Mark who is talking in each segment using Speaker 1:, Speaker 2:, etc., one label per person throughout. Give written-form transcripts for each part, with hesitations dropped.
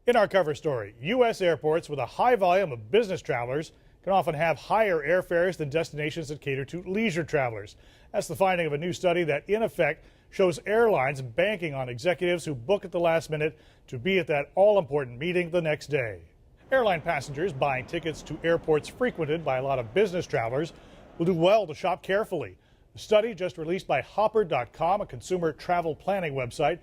Speaker 1: In our cover story, U.S. airports with a high volume of business travelers can often have higher airfares than destinations that cater to leisure travelers. That's the finding of a new study that, in effect, shows airlines banking on executives who book at the last minute to be at that all-important meeting the next day. Airline passengers buying tickets to airports frequented by a lot of business travelers will do well to shop carefully. A study just released by Hopper.com, a consumer travel planning website,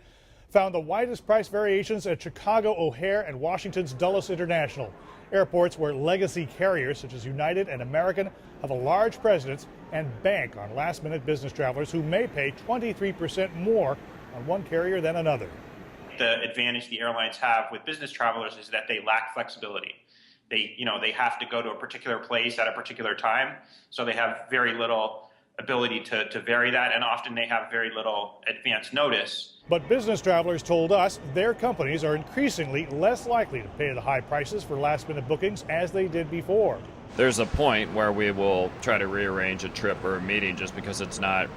Speaker 1: found the widest price variations at Chicago O'Hare and Washington's Dulles International, airports where legacy carriers such as United and American have a large presence and bank on last-minute business travelers who may pay 23% more on one carrier than another.
Speaker 2: The advantage the airlines have with business travelers is that they lack flexibility. They have to go to a particular place at a particular time, so they have very little ability to vary that, and often they have very little advance notice.
Speaker 1: But business travelers told us their companies are increasingly less likely to pay the high prices for last-minute bookings as they did before.
Speaker 3: There's a point where we will try to rearrange a trip or a meeting just because it's not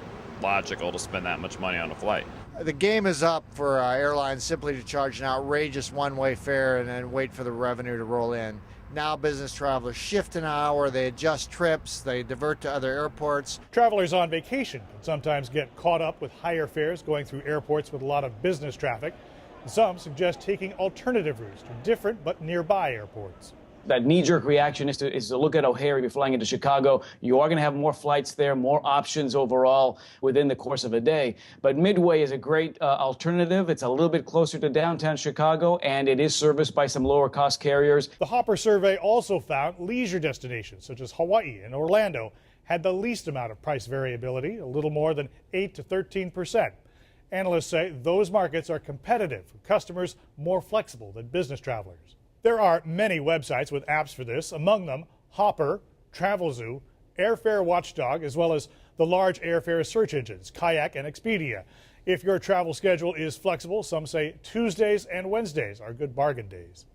Speaker 3: logical to spend that much money on a flight.
Speaker 4: The game is up for airlines simply to charge an outrageous one-way fare and then wait for the revenue to roll in. Now business travelers shift an hour, they adjust trips, they divert to other airports.
Speaker 1: Travelers on vacation can sometimes get caught up with higher fares going through airports with a lot of business traffic. Some suggest taking alternative routes to different but nearby airports.
Speaker 5: That knee-jerk reaction is to look at O'Hare if you're flying into Chicago. You are going to have more flights there, more options overall within the course of a day. But Midway is a great alternative. It's a little bit closer to downtown Chicago, and it is serviced by some lower-cost carriers.
Speaker 1: The Hopper survey also found leisure destinations such as Hawaii and Orlando had the least amount of price variability, a little more than 8 to 13%. Analysts say those markets are competitive for customers more flexible than business travelers. There are many websites with apps for this, among them Hopper, TravelZoo, Airfare Watchdog, as well as the large airfare search engines, Kayak and Expedia. If your travel schedule is flexible, some say Tuesdays and Wednesdays are good bargain days.